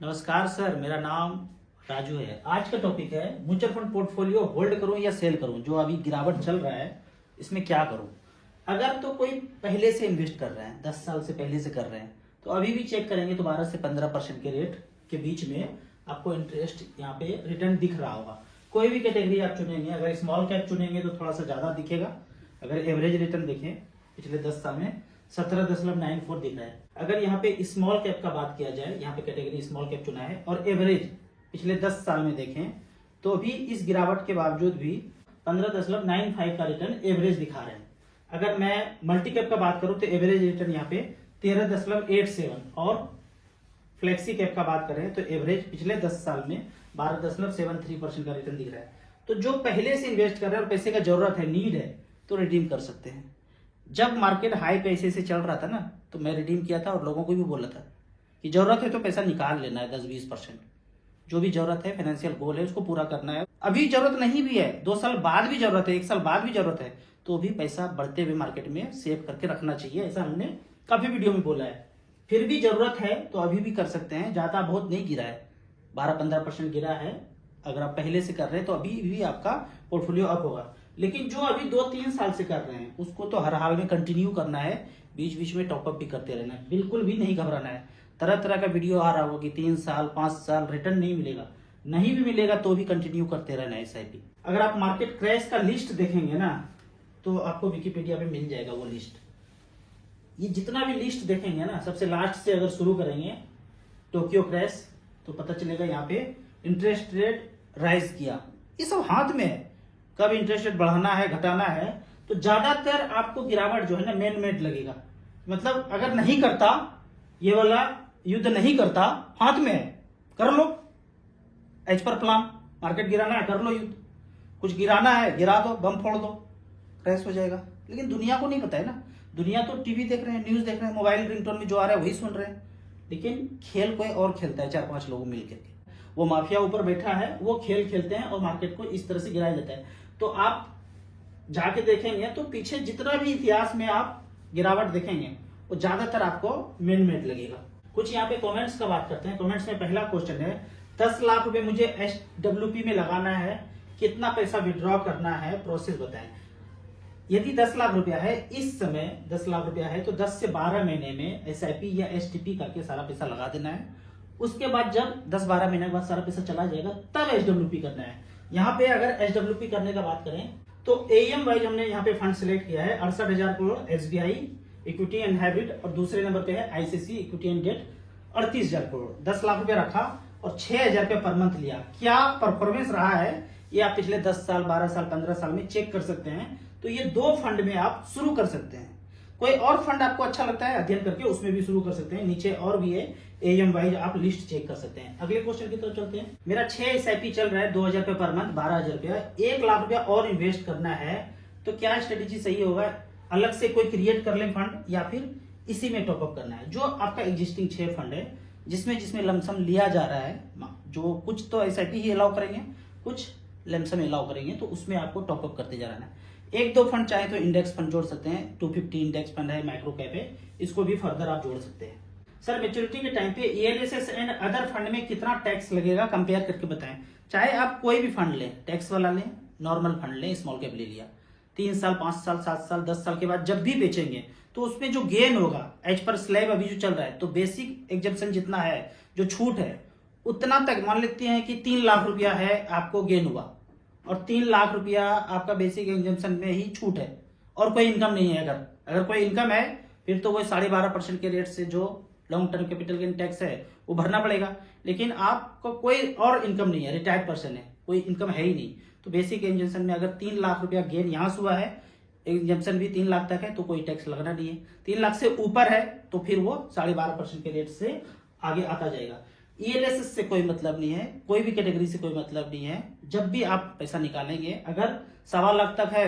नमस्कार सर, मेरा नाम राजू है। आज का टॉपिक है म्यूचुअल फंड पोर्टफोलियो होल्ड करूं या सेल करूं। जो अभी गिरावट चल रहा है इसमें क्या करूं। अगर तो कोई पहले से इन्वेस्ट कर रहे हैं, 10 साल से पहले से कर रहे हैं, तो अभी भी चेक करेंगे तो 12 से 15% के रेट के बीच में आपको इंटरेस्ट यहाँ पे रिटर्न दिख रहा होगा। कोई भी कैटेगरी आप चुनेंगे, अगर स्मॉल कैप चुनेंगे तो थोड़ा सा ज्यादा दिखेगा। अगर एवरेज रिटर्न देखें पिछले 10 साल में 17.94 दिख रहा है। अगर यहाँ पे स्मॉल कैप का बात किया जाए, यहाँ पे कैटेगरी स्मॉल कैप चुना है और एवरेज पिछले 10 साल में देखें तो भी इस गिरावट के बावजूद भी 15.95 का रिटर्न एवरेज दिखा रहे हैं। अगर मैं मल्टी कैप का बात करूं तो एवरेज रिटर्न यहाँ पे 13.87 और फ्लेक्सी कैप का बात करें तो एवरेज पिछले 10 साल में 12.73% का रिटर्न दिख रहा है। तो जो पहले से इन्वेस्ट कर रहे हैं और पैसे का जरूरत है, नीड है, तो रिडीम कर सकते हैं। जब मार्केट हाई पैसे से चल रहा था ना, तो मैं रिडीम किया था और लोगों को भी बोला था कि जरूरत है तो पैसा निकाल लेना है 10-20%। जो भी जरूरत है, फाइनेंशियल गोल है, उसको पूरा करना है। अभी जरूरत नहीं भी है, 2 साल बाद भी जरूरत है, 1 साल बाद भी जरूरत है, तो भी पैसा बढ़ते हुए मार्केट में सेव करके रखना चाहिए। ऐसा हमने काफी वीडियो में बोला है। फिर भी जरूरत है तो अभी भी कर सकते हैं। ज्यादा बहुत नहीं गिरा है, 12-15% गिरा है। अगर आप पहले से कर रहे हैं तो अभी भी आपका पोर्टफोलियो अप होगा। लेकिन जो अभी 2-3 साल से कर रहे हैं उसको तो हर हाल में कंटिन्यू करना है, बीच बीच में टॉपअप भी करते रहना है, बिल्कुल भी नहीं घबराना है। तरह तरह का वीडियो आ रहा होगा कि 3 साल 5 साल रिटर्न नहीं मिलेगा, नहीं भी मिलेगा तो भी कंटिन्यू करते रहना है SIP। अगर आप मार्केट क्रैश का लिस्ट देखेंगे ना तो आपको विकिपीडिया पे मिल जाएगा वो लिस्ट। ये जितना भी लिस्ट देखेंगे ना, सबसे लास्ट से अगर शुरू करेंगे टोक्यो क्रैश, तो पता चलेगा यहाँ पे इंटरेस्ट रेट राइज किया। ये सब हाथ में है, कब इंटरेस्ट रेट बढ़ाना है घटाना है। तो ज्यादातर आपको गिरावट जो है ना मैन मेड लगेगा। मतलब अगर नहीं करता, ये वाला युद्ध नहीं करता, हाथ में है, कर लो एज पर प्लान। मार्केट गिराना है, कर लो युद्ध। कुछ गिराना है, गिरा दो, बम फोड़ दो, क्रैश हो जाएगा। लेकिन दुनिया को नहीं पता है ना। दुनिया तो टीवी देख रहे हैं, न्यूज देख रहे हैं, मोबाइल रिंगटोन में जो आ रहा है वही सुन रहे हैं। लेकिन खेल कोई और खेलता है, 4-5 लोग मिलकर के। वो माफिया ऊपर बैठा है, वो खेल खेलते हैं और मार्केट को इस तरह से गिराया जाता है। तो आप जाके देखेंगे तो पीछे जितना भी इतिहास में आप गिरावट देखेंगे वो ज्यादातर आपको मैन मेड लगेगा। कुछ यहाँ पे कमेंट्स का बात करते हैं। कमेंट्स में पहला क्वेश्चन है, 10 लाख रुपए मुझे SWP में लगाना है, कितना पैसा विड्रॉ करना है, प्रोसेस बताएं। यदि 10 लाख रुपया है, इस समय 10 लाख रुपया है तो 10 से 12 महीने में SIP या STP करके सारा पैसा लगा देना है। उसके बाद जब 10-12 महीने के बाद सारा पैसा चला जाएगा तब SWP करना है। यहाँ पे अगर SWP करने का बात करें तो AUM वाइज हमने यहाँ पे फंड सिलेक्ट किया है 68,000 crore SBI equity and hybrid, और दूसरे नंबर पे है ICICI equity and debt 38,000 crore. 10 lakh रुपया रखा और 6,000 रुपया पर मंथ लिया। क्या परफॉर्मेंस रहा है ये आप पिछले 10 साल 12 साल 15 साल में चेक कर सकते हैं। तो ये 2 फंड में आप शुरू कर सकते हैं। कोई और फंड आपको अच्छा लगता है अध्ययन करके उसमें भी शुरू कर सकते हैं। नीचे और भी है AUM वाइज, आप लिस्ट चेक कर सकते हैं। अगले क्वेश्चन की तरफ चलते हैं। मेरा 6 SIP चल रहा है, 2,000 रुपये पर मंथ, 12,000 रुपया, 1 लाख रुपया और इन्वेस्ट करना है, तो क्या स्ट्रेटेजी सही होगा। अलग से कोई क्रिएट कर ले फंड या फिर इसी में टॉपअप करना है। जो आपका एग्जिस्टिंग 6 फंड है जिसमें लमसम लिया जा रहा है, जो कुछ तो SIP ही अलाउ करेंगे, कुछ लमसम अलाउ करेंगे, तो उसमें आपको टॉपअप करते जा रहना है। 1-2 फंड चाहे तो इंडेक्स फंड जोड़ सकते हैं। 250 इंडेक्स फंड है, माइक्रो कैप है, इसको भी फर्दर आप जोड़ सकते हैं। सर मेच्योरिटी के टाइम पे ELSS एंड अदर फंड में कितना टैक्स लगेगा, कंपेयर करके बताएं। चाहे आप कोई भी फंड लें, टैक्स वाला लें, नॉर्मल फंड लें, स्मॉल कैप ले लिया, 3 साल 5 साल 7 साल 10 साल के बाद जब भी बेचेंगे तो उसमें जो गेन होगा एज पर स्लैब अभी जो चल रहा है, तो बेसिक एग्जम्पशन जितना है, जो छूट है, उतना तक मान लेते हैं कि 3 लाख रुपया है आपको गेन हुआ और 3 लाख रुपया आपका बेसिक एग्जम्पशन में ही छूट है और कोई इनकम नहीं है। अगर कोई इनकम है फिर तो वो 12.5% के रेट से जो long term capital gain tax है वो भरना पड़ेगा। लेकिन आपको कोई और इनकम नहीं है, रिटायर्ड पर्सन है, कोई इनकम है ही नहीं, तो बेसिक एग्जम्पशन में अगर 3 लाख रुपया गेन यहाँ से हुआ है, एग्जम्पशन भी 3 लाख तक है, तो कोई टैक्स लगना नहीं है। 3 लाख से ऊपर है तो फिर वो 12.5% के रेट से आगे आता जाएगा। ELSS से कोई मतलब नहीं है, कोई भी कैटेगरी से कोई मतलब नहीं है। जब भी आप पैसा निकालेंगे, अगर 1.25 लाख तक है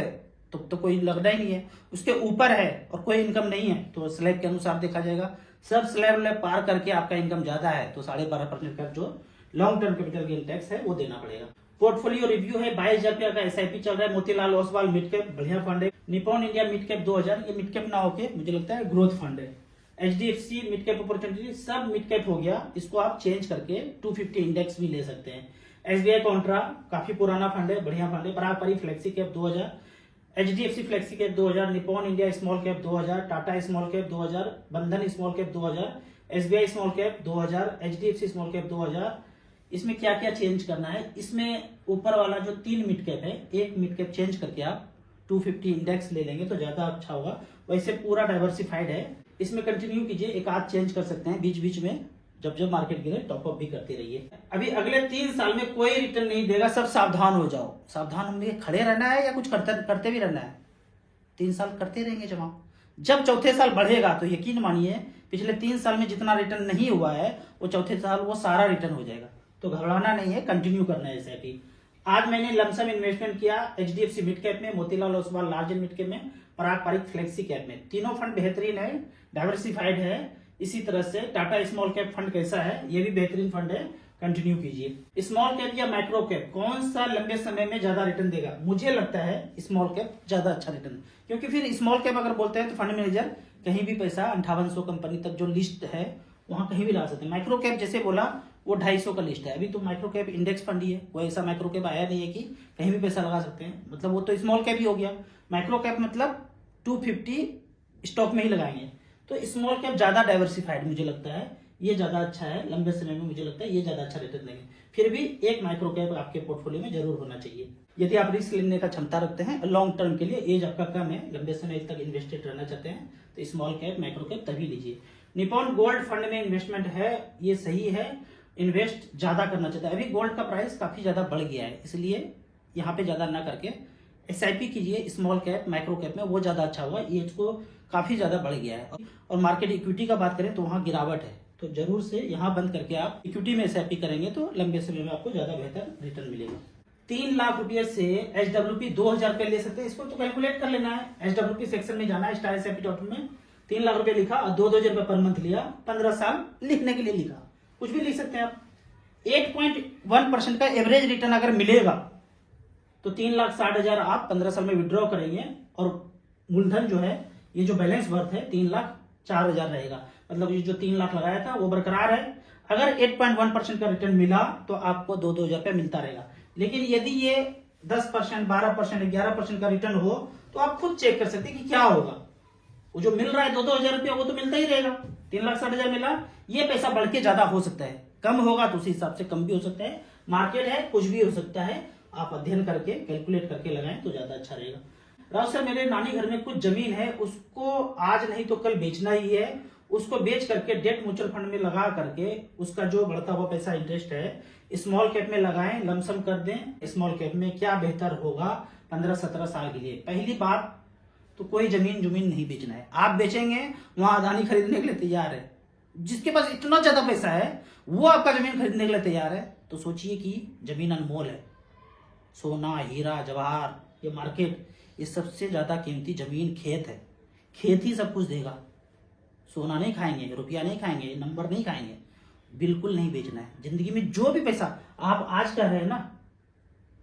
तो कोई लगना ही नहीं है। उसके ऊपर है और कोई इनकम नहीं है तो स्लैब के अनुसार देखा जाएगा। सब स्लैब पार करके आपका इनकम ज्यादा है तो 12.5% का जो long term capital gain tax है वो देना पड़ेगा। पोर्टफोलियो रिव्यू है, 22,000 रुपया का SIP चल रहा है। मोतीलाल ओसवाल मिड कैप बढ़िया फंड है। निपॉन इंडिया मिड कैप 2000, ये मिड कैप ना होके मुझे लगता है ग्रोथ फंड है। HDFC मिड कैप अपॉर्चुनिटी सब मिड कैप हो गया, इसको आप चेंज करके 250 इंडेक्स भी ले सकते हैं। SBI कॉन्ट्रा काफी पुराना फंड है, बढ़िया फंड है। पराग पारी flexi cap 2000, HDFC flexi cap 2000, Nippon India small cap 2000, Tata small cap 2000, बंधन small cap 2000, SBI small cap 2000, HDFC small cap 2000। इसमें क्या क्या चेंज करना है, इसमें ऊपर वाला जो 3 मिड कैप है, एक मिड कैप चेंज करके आप 250 इंडेक्स ले लेंगे तो ज्यादा अच्छा होगा। वैसे पूरा डाइवर्सिफाइड है, इसमें कंटिन्यू कीजिए, एक आध चेंज कर सकते हैं बीच बीच में, जब जब मार्केट गिरे टॉप अप भी करते रहिए। अभी अगले 3 साल में कोई रिटर्न नहीं देगा, सब सावधान हो जाओ। सावधान हमने खड़े रहना है या कुछ करते भी रहना है? 3 साल करते रहेंगे जमा, जब चौथे साल बढ़ेगा तो यकीन मानिए पिछले 3 साल में जितना रिटर्न नहीं हुआ है वो चौथे साल वो सारा रिटर्न हो जाएगा। तो घबराना नहीं है, कंटिन्यू करना है एसआईपी। आज मैंने लमसम इन्वेस्टमेंट किया HDFC मिड कैप में, Motilal Oswal large mid cap में, पराग पारिक फ्लेक्सी कैप में। तीनों फंड बेहतरीन है, डाइवर्सिफाइड है। इसी तरह से टाटा स्मॉल कैप फंड कैसा है, ये भी बेहतरीन फंड है, कंटिन्यू कीजिए। स्मॉल कैप या माइक्रो कैप कौन सा लंबे समय में ज्यादा रिटर्न देगा? मुझे लगता है स्मॉल कैप ज्यादा अच्छा रिटर्न, क्योंकि फिर स्मॉल कैप अगर बोलते हैं तो फंड मैनेजर कहीं भी पैसा 5800 कंपनी तक जो लिस्ट है वहां कहीं भी ला सकते हैं। माइक्रो कैप जैसे बोला वो 250 का लिस्ट है, अभी तो माइक्रो कैप इंडेक्स फंड ही है, कोई ऐसा माइक्रो कैप आया नहीं है कि कहीं भी पैसा लगा सकते हैं, मतलब वो तो स्मॉल कैप ही हो गया। माइक्रो कैप मतलब 250 स्टॉक में ही लगाएंगे, तो स्मॉल कैप ज्यादा डाइवर्सिफाइड मुझे लगता है, ये ज्यादा अच्छा है लंबे समय में, मुझे लगता है ये ज्यादा अच्छा रिटर्न देंगे। फिर भी एक माइक्रो कैप आपके पोर्टफोलियो में जरूर होना चाहिए यदि आप रिस्क लेने का क्षमता रखते हैं, लॉन्ग टर्म के लिए, एज आपका कम है, लंबे समय तक इन्वेस्टेड रहना चाहते हैं, तो स्मॉल कैप माइक्रो कैप तभी लीजिए। निपॉन गोल्ड फंड में इन्वेस्टमेंट है, ये सही है, इन्वेस्ट ज्यादा करना चाहता है। अभी गोल्ड का प्राइस काफी ज्यादा बढ़ गया है, इसलिए यहाँ पे ज्यादा ना करके एसआईपी कीजिए स्मॉल कैप माइक्रो कैप में, वो ज्यादा अच्छा होगा। ये इसको काफी ज्यादा बढ़ गया है। और मार्केट इक्विटी का बात करें तो वहां गिरावट है, तो जरूर से यहाँ बंद करके आप इक्विटी में एसआईपी करेंगे तो लंबे समय में आपको ज्यादा बेहतर रिटर्न मिलेगा। 3 लाख रुपए से HWP 2000 रुपए ले सकते हैं, इसको तो कैलकुलेट कर लेना है। HWP सेक्शन में जाना है, स्टार एसआईपी डॉट में 3 लाख रुपए लिखा और 2-2 रुपए पर मंथ लिया, 15 साल लिखने के लिए लिखा, कुछ भी लिख सकते हैं आप। 8.1% का एवरेज रिटर्न अगर मिलेगा तो 3,60,000 आप 15 साल में विड्रॉ करेंगे और मूलधन जो है, ये जो बैलेंस वर्थ है 3,04,000 रहेगा, मतलब ये जो 3 लाख लगाया था वो बरकरार है। अगर 8.1% का रिटर्न मिला तो आपको 2-2 हजार रुपया मिलता रहेगा। लेकिन यदि ये 10%, 12%, 11% का रिटर्न हो तो आप खुद चेक कर सकते हैं कि क्या होगा। वो जो मिल रहा है 2-2 हजार रुपया वो तो मिलता ही रहेगा। 3,60,000 मिला, ये पैसा बढ़ के ज्यादा हो सकता है, कम होगा तो उसी हिसाब से कम भी हो सकता है, मार्केट है कुछ भी हो सकता है। आप अध्ययन करके कैलकुलेट करके लगाएं तो ज्यादा अच्छा रहेगा। राव सर, मेरे नानी घर में कुछ जमीन है, उसको आज नहीं तो कल बेचना ही है, उसको बेच करके डेट म्यूचुअल फंड में लगा करके उसका जो बढ़ता हुआ पैसा इंटरेस्ट है स्मॉल कैप में लगाएं, लमसम कर दें। स्मॉल कैप में क्या बेहतर होगा 15-17 साल के लिए? पहली बात तो कोई जमीन नहीं बेचना है, आप बेचेंगे वहां अदानी खरीदने के लिए तैयार है, जिसके पास इतना ज्यादा पैसा है वो आपका जमीन खरीदने के लिए तैयार है, तो सोचिए कि जमीन अनमोल है। सोना, हीरा, जवाहर, ये मार्केट, ये सबसे ज्यादा कीमती जमीन खेत है, खेत ही सब कुछ देगा। सोना नहीं खाएंगे, रुपया नहीं खाएंगे, नंबर नहीं खाएंगे, बिल्कुल नहीं बेचना है। जिंदगी में जो भी पैसा आप आज कह रहे हैं ना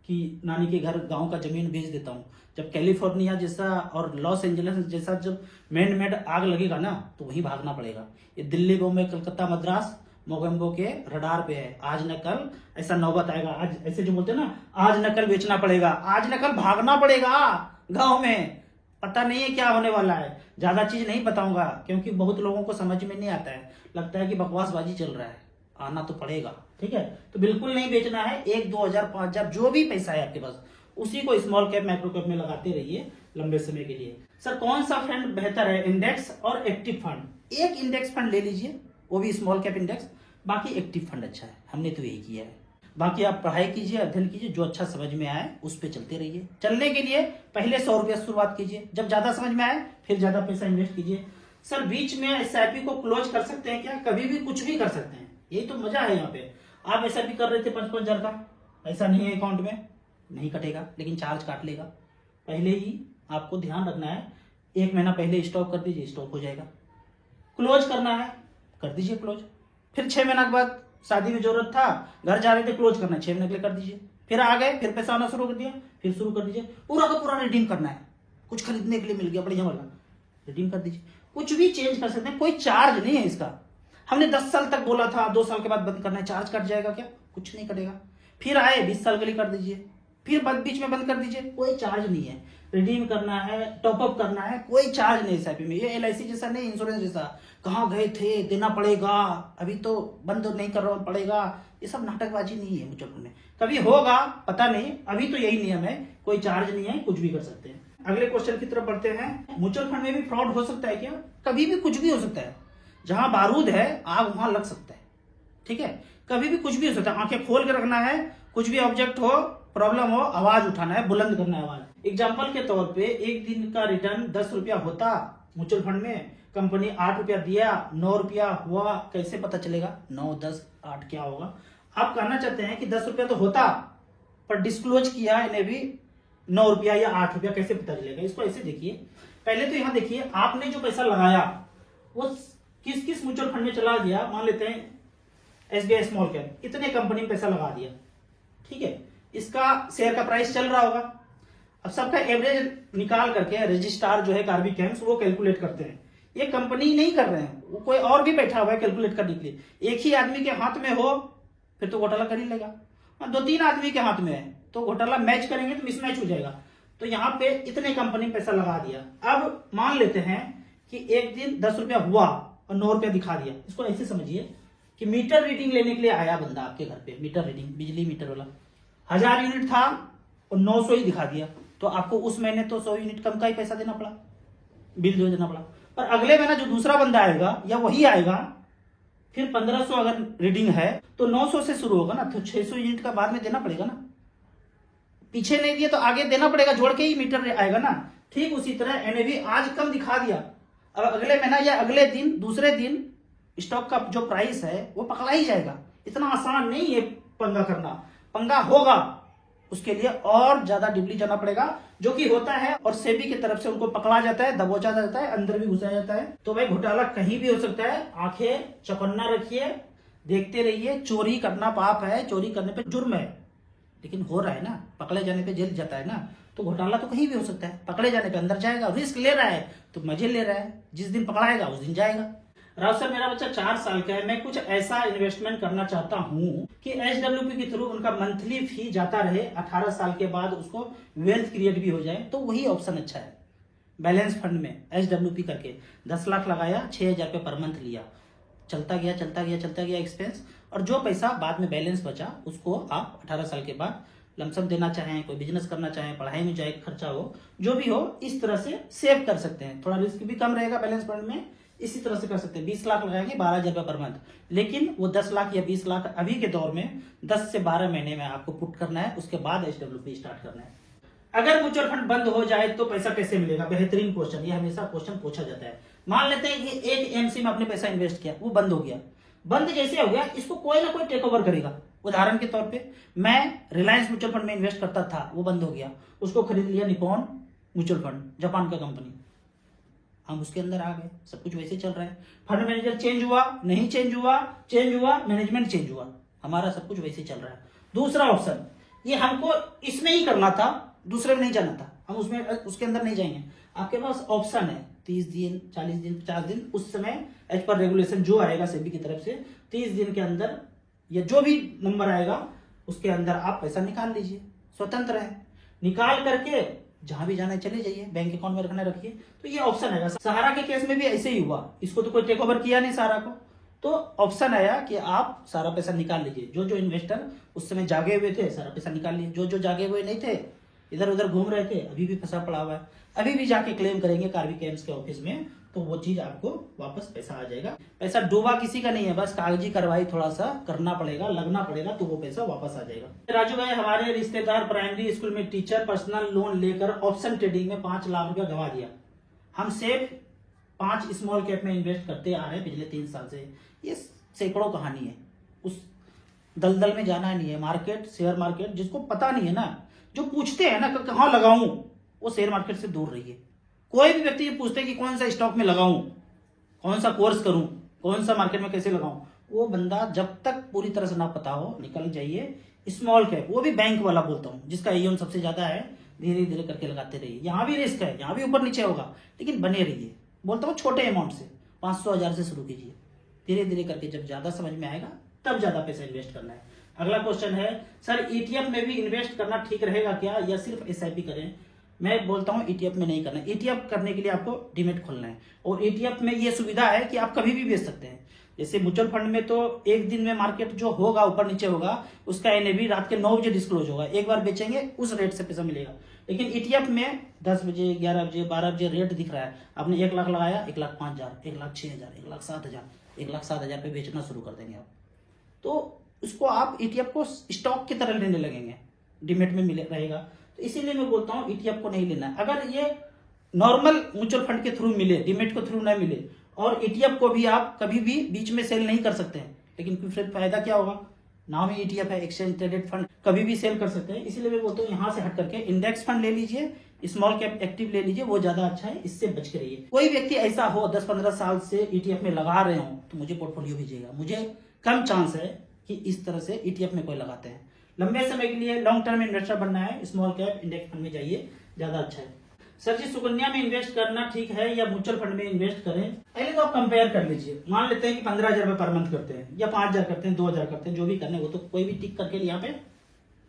कि नानी के घर गांव का जमीन बेच देता हूं, जब कैलिफोर्निया जैसा और लॉस एंजलिस जैसा जब मैन मेड आग लगेगा ना तो वहीं भागना पड़ेगा। ये दिल्ली, बॉम्बे, कलकत्ता, मद्रास, मोगेम्बो के रडार पे है। आज न कल ऐसा नौबत आएगा, आज ऐसे जो बोलते हैं ना, आज न कल बेचना पड़ेगा, आज न कल भागना पड़ेगा गांव में। पता नहीं है क्या होने वाला है, ज्यादा चीज नहीं बताऊंगा क्योंकि बहुत लोगों को समझ में नहीं आता है, लगता है कि बकवासबाजी चल रहा है, आना तो पड़ेगा, ठीक है। तो बिल्कुल नहीं बेचना है, 1-2 हजार 5 हजार जो भी पैसा है आपके पास उसी को स्मॉल कैप माइक्रो कैप में लगाते रहिए लंबे समय के लिए। सर कौन सा फंड बेहतर है, इंडेक्स और एक्टिव फंड? एक इंडेक्स फंड ले लीजिए, वो भी स्मॉल कैप इंडेक्स, बाकी एक्टिव फंड अच्छा है, हमने तो यही किया है। बाकी आप पढ़ाई कीजिए, अध्ययन कीजिए, जो अच्छा समझ में आए उस पे चलते रहिए। चलने के लिए पहले 100 रुपया शुरुआत कीजिए, जब ज्यादा समझ में आए फिर ज्यादा पैसा इन्वेस्ट कीजिए। सर बीच में एसआईपी को क्लोज कर सकते हैं क्या? कभी भी कुछ भी कर सकते हैं, यही तो मजा है यहाँ पे। आप एसआईपी कर रहे थे 5-5 हजार का, ऐसा नहीं है अकाउंट में नहीं कटेगा, लेकिन चार्ज काट लेगा। पहले ही आपको ध्यान रखना है, 1 महीना पहले स्टॉप कर दीजिए, स्टॉप हो जाएगा। क्लोज करना है कर दीजिए क्लोज, फिर 6 महीना के बाद शादी में जरूरत था, घर जा रहे थे, क्लोज करना है, 6 महीने के लिए कर दीजिए, फिर आ गए, फिर पैसा आना शुरू कर दिया, फिर शुरू कर दीजिए। पूरा का पूरा रिडीम करना है, कुछ खरीदने के लिए मिल गया बढ़िया वाला, रिडीम कर दीजिए। कुछ भी चेंज कर सकते हैं, कोई चार्ज नहीं है इसका। हमने 10 साल तक बोला था 2 साल के बाद बंद करना है, चार्ज कट जाएगा क्या? कुछ नहीं कटेगा। फिर आए 20 साल के लिए कर दीजिए, फिर बीच में बंद कर दीजिए, कोई चार्ज नहीं है। रिडीम करना है, टॉपअप करना है, कोई चार्ज नहीं एसआईपी में। ये एलआईसी जैसा नहीं, इंश्योरेंस जैसा कहाँ गए थे देना पड़ेगा, अभी तो बंद नहीं कर रहा पड़ेगा, ये सब नाटकबाजी नहीं है म्यूचुअल फंड में। कभी होगा पता नहीं, अभी तो यही नियम है, कोई चार्ज नहीं है, कुछ भी कर सकते हैं। अगले क्वेश्चन की तरफ बढ़ते हैं। म्यूचुअल फंड में भी फ्रॉड हो सकता है क्या? कभी भी कुछ भी हो सकता है। जहां बारूद है आग वहां लग सकता है, ठीक है? कभी भी कुछ भी हो सकता है। आंखें खोल के रखना है, कुछ भी ऑब्जेक्ट हो, प्रॉब्लम हो, आवाज उठाना है, बुलंद करना है आवाज। एग्जाम्पल के तौर पे एक दिन का रिटर्न 10 रुपया होता म्यूचुअल फंड में, कंपनी 8 रुपया दिया, 9 रुपया हुआ, कैसे पता चलेगा 9, 10, 8 क्या होगा? आप कहना चाहते हैं कि 10 रुपया तो होता पर डिस्क्लोज किया इन्हें भी 9 रुपया या 8 रुपया, कैसे पता चलेगा? इसको ऐसे देखिए, पहले तो यहां देखिए आपने जो पैसा लगाया वो किस किस म्यूचुअल फंड में चला गया। मान लेते हैं एसबीआई स्मॉल कैप, इतने कंपनी में पैसा लगा दिया, ठीक है? इसका शेयर का प्राइस चल रहा होगा। अब सबका एवरेज निकाल करके रजिस्ट्रार जो है कार्बी कैम्स वो कैलकुलेट करते हैं। ये कंपनी नहीं कर रहे हैं, वो कोई और भी बैठा हुआ है कैलकुलेट करने के लिए। एक ही आदमी के हाथ में हो फिर तो घोटाला कर ही लेगा। 2-3 आदमी के हाथ में है तो घोटाला मैच करेंगे तो मिसमैच हो जाएगा। तो यहाँ पे इतने कंपनी पैसा लगा दिया। अब मान लेते हैं कि एक दिन 10 रुपया हुआ और 9 रुपया दिखा दिया। इसको ऐसे समझिए कि मीटर रीडिंग लेने के लिए आया बंदा आपके घर पे, मीटर रीडिंग, बिजली मीटर वाला, 1000 यूनिट था और 900 ही दिखा दिया, तो आपको उस महीने तो 100 यूनिट कम का ही पैसा देना पड़ा, बिल जो देना पड़ा। पर अगले महीना जो दूसरा बंदा आएगा या वही आएगा, फिर 1500 अगर रीडिंग है तो 900 से शुरू होगा ना, तो 600 यूनिट का बाद में देना पड़ेगा ना। पीछे नहीं दिया तो आगे देना पड़ेगा, जोड़ के ही मीटर आएगा ना। ठीक उसी तरह एनएवी आज कम दिखा दिया, अब अगले महीना या अगले दिन, दूसरे दिन स्टॉक का जो प्राइस है वो पकड़ा ही जाएगा। इतना आसान नहीं है पंगा करना। पंगा होगा उसके लिए और ज्यादा डिपली जाना पड़ेगा, जो कि होता है, और सेबी की तरफ से उनको पकड़ा जाता है, दबोचा जाता है, अंदर भी घुसाया जाता है। तो भाई घोटाला कहीं भी हो सकता है। आंखें चौकन्ना रखिए, देखते रहिए। चोरी करना पाप है, चोरी करने पे जुर्म है, लेकिन हो रहा है ना, पकड़े जाने पे जेल जाता है ना। तो घोटाला तो कहीं भी हो सकता है, पकड़े जाने पे अंदर जाएगा, रिस्क ले रहा है तो मजे ले रहा है, जिस दिन पकड़ाएगा उस दिन जाएगा। राव सर, मेरा बच्चा 4 साल का है, मैं कुछ ऐसा इन्वेस्टमेंट करना चाहता हूँ कि एचडब्ल्यूपी के थ्रू उनका मंथली फी जाता रहे, 18 साल के बाद उसको वेल्थ क्रिएट भी हो जाए, तो वही ऑप्शन अच्छा है। बैलेंस फंड में एचडब्ल्यूपी करके 10 लाख लगाया, 6000 रुपये पर मंथ लिया, चलता गया चलता गया चलता गया एक्सपेंस, और जो पैसा बाद में बैलेंस बचा उसको आप 18 साल के बाद लमसम देना चाहें, कोई बिजनेस करना चाहें, पढ़ाई में जाए खर्चा हो, जो भी हो, इस तरह से सेव कर सकते हैं। थोड़ा रिस्क भी कम रहेगा बैलेंस फंड में, इसी तरह से कर सकते हैं। 20 लाख लगाएंगे 12,000 रुपये पर मंथ, लेकिन वो 10 लाख या 20 लाख अभी के दौर में 10 से 12 महीने में आपको पुट करना है, उसके बाद एचडब्ल्यूपी स्टार्ट करना है। अगर म्यूचुअल फंड बंद हो जाए तो पैसा कैसे मिलेगा? बेहतरीन क्वेश्चन, ये हमेशा क्वेश्चन पूछा जाता है। मान लेते हैं कि एक एमसी में अपने पैसा इन्वेस्ट किया, वो बंद हो गया। बंद जैसे हो गया, इसको कोई ना कोई टेक ओवर करेगा। उदाहरण के तौर पे मैं रिलायंस म्यूचुअल फंड में इन्वेस्ट करता था, वो बंद हो गया, उसको खरीद लिया निप्पॉन म्यूचुअल फंड, जापान का कंपनी, हम उसके अंदर आ गए, सब कुछ वैसे चल रहा है। फंड मैनेजर चेंज हुआ, नहीं चेंज हुआ, चेंज हुआ, मैनेजमेंट चेंज हुआ, हमारा सब कुछ वैसे चल रहा है। दूसरा ऑप्शन, ये हमको इसमें ही करना था, दूसरे में नहीं जाना था, हम उसमें उसके अंदर नहीं जाएंगे। आपके पास ऑप्शन है 30 दिन, 40 दिन, 50 दिन, उस समय एज पर रेगुलेशन जो आएगा सेबी की तरफ से, 30 दिन के अंदर या जो भी नंबर आएगा उसके अंदर आप पैसा निकाल लीजिए, स्वतंत्र है। निकाल करके जहां भी जाना है चले जाइए, बैंक अकाउंट में रखना रखिए। तो ये ऑप्शन आएगा। सहारा के केस में भी ऐसे ही हुआ, इसको तो कोई टेक ओवर किया नहीं सहारा को, तो ऑप्शन आया कि आप सारा पैसा निकाल लीजिए। जो जो इन्वेस्टर उस समय जागे हुए थे सारा पैसा निकाल लिए, जो जो जागे हुए नहीं थे, इधर उधर घूम रहे थे, अभी भी फंसा पड़ा हुआ है, अभी भी जाके क्लेम करेंगे कार्बी कैम्स के ऑफिस में, तो वो चीज आपको वापस पैसा आ जाएगा। पैसा डूबा किसी का नहीं है, बस कागजी कार्रवाई थोड़ा सा करना पड़ेगा, लगना पड़ेगा, तो वो पैसा वापस आ जाएगा। राजू भाई, हमारे रिश्तेदार प्राइमरी स्कूल में टीचर पर्सनल लोन लेकर ऑप्शन ट्रेडिंग में 5 लाख रुपया गंवा दिया। हम सिर्फ 5 स्मॉल कैप में इन्वेस्ट करते आ रहे हैं पिछले 3 साल से। ये सैकड़ों कहानी है, उस दलदल में जाना नहीं है। मार्केट, शेयर मार्केट, जिसको पता नहीं है ना, जो पूछते हैं ना कहाँ लगाऊं, वो शेयर मार्केट से दूर रहिए। कोई भी व्यक्ति ये पूछते हैं कि कौन सा स्टॉक में लगाऊं, कौन सा कोर्स करूं, कौन सा मार्केट में कैसे लगाऊं, वो बंदा जब तक पूरी तरह से ना पता हो, निकल जाइए स्मॉल कैप, वो भी बैंक वाला बोलता हूं, जिसका AUM सबसे ज्यादा है। धीरे धीरे करके लगाते रहिए। यहाँ भी रिस्क है, यहाँ भी ऊपर नीचे होगा, लेकिन बने रहिए, बोलता हूँ छोटे अमाउंट से 500,000 से शुरू कीजिए, धीरे धीरे करके जब ज्यादा समझ में आएगा तब ज्यादा पैसा इन्वेस्ट करना है। अगला क्वेश्चन है सर ईटीएफ में भी इन्वेस्ट करना ठीक रहेगा क्या या सिर्फ एसआईपी करें? मैं बोलता हूँ ईटीएफ में नहीं करना। ईटीएफ करने के लिए आपको डीमेट खोलना है और ईटीएफ में ये सुविधा है कि आप कभी भी बेच सकते हैं। जैसे म्यूचुअल फंड में तो एक दिन में मार्केट जो होगा ऊपर नीचे होगा उसका एनएवी रात के 9 बजे डिस्क्लोज होगा, एक बार बेचेंगे उस रेट से पैसा मिलेगा। लेकिन ईटीएफ में 10 बजे 11 बजे 12 बजे रेट दिख रहा है, आपने 1 लाख लगाया 1,05,000 1,06,000 1,07,000 1,07,000 पे बेचना शुरू कर देंगे आप, तो उसको आप ईटीएफ को स्टॉक की तरह लेने लगेंगे, डीमेट में मिले रहेगा। तो इसीलिए मैं बोलता हूँ ईटीएफ को नहीं लेना। अगर ये नॉर्मल म्यूचुअल फंड के थ्रू मिले, डीमेट के थ्रू ना मिले, और ईटीएफ को भी आप कभी भी बीच में सेल नहीं कर सकते हैं, लेकिन फिर फायदा क्या होगा? नाम ही ईटीएफ है, एक्सचेंज ट्रेडेड फंड, कभी भी सेल कर सकते हैं। इसीलिए मैं बोलता हूँ यहाँ से हट करके इंडेक्स फंड ले लीजिए, स्मॉल कैप एक्टिव ले लीजिए, वो ज्यादा अच्छा है, इससे बच के रहिए। कोई व्यक्ति ऐसा हो 10-15 साल से ईटीएफ में लगा रहे हो तो मुझे पोर्टफोलियो भेजिएगा, मुझे कम चांस है कि इस तरह से ईटीएफ में कोई लगाते हैं। लंबे समय के लिए लॉन्ग टर्म इन्वेस्टर बनना है, स्मॉल कैप इंडेक्स फंड में जाइए, ज्यादा अच्छा है। सर जी सुकन्या में इन्वेस्ट करना ठीक है या म्यूचुअल फंड में इन्वेस्ट करें? पहले तो आप कंपेयर कर लीजिए। मान लेते हैं कि 15,000 रुपए पर मंथ करते हैं या 5,000 करते हैं, 2,000 करते हैं, जो भी करने वो तो कोई भी टिक करके यहाँ पे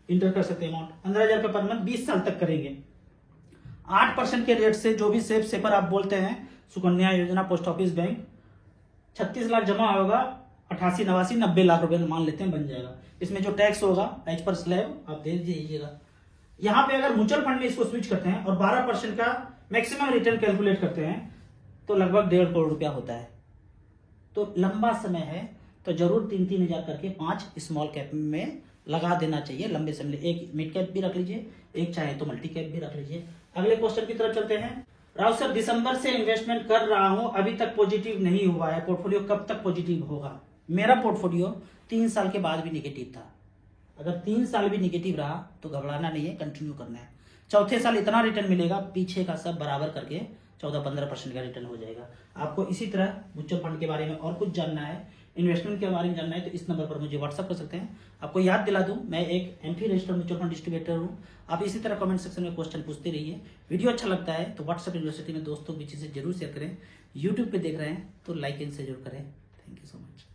इंटर कर सकते हैं अमाउंट। 15,000 रुपए पर मंथ 20 साल तक करेंगे, 8% के रेट से जो भी सेफ सेपर आप बोलते हैं, सुकन्या योजना, पोस्ट ऑफिस बैंक, 36 लाख जमा होगा, 88, 89, 90 लाख रुपए मान लेते हैं बन जाएगा। इसमें जो टैक्स होगा एज पर स्लैब आप दे दीजिएगा। यहाँ पे अगर म्यूचुअल फंड में इसको स्विच करते हैं और 12% का मैक्सिमम रिटर्न कैलकुलेट करते हैं तो लगभग 1.5 करोड़ रुपया होता है। तो लंबा समय है तो जरूर 3-3 हजार करके 5 स्मॉल कैप में लगा देना चाहिए लंबे समय। एक मिड कैप भी रख लीजिए, एक चाहे तो मल्टी कैप भी रख लीजिए। अगले क्वेश्चन की तरफ चलते हैं। राव सर दिसंबर से इन्वेस्टमेंट कर रहा हूं, अभी तक पॉजिटिव नहीं हुआ है, पोर्टफोलियो कब तक पॉजिटिव होगा? मेरा पोर्टफोलियो 3 साल के बाद भी निगेटिव था। अगर 3 साल भी निगेटिव रहा तो घबराना नहीं है, कंटिन्यू करना है। चौथे साल इतना रिटर्न मिलेगा, पीछे का सब बराबर करके 14-15% का रिटर्न हो जाएगा। आपको इसी तरह म्यूचुअल फंड के बारे में और कुछ जानना है, इन्वेस्टमेंट के बारे में जानना है तो इस नंबर पर मुझे व्हाट्सअप कर सकते हैं। आपको याद दिला दूं, मैं एक MP registered mutual fund distributor हूं। आप इसी तरह कमेंट सेक्शन में क्वेश्चन पूछते रहिए। वीडियो अच्छा लगता है तो व्हाट्सएप यूनिवर्सिटी में दोस्तों के बीच से जरूर शेयर करें। यूट्यूब पे देख रहे हैं तो लाइक एंड शेयर जरूर करें। Thank you so much.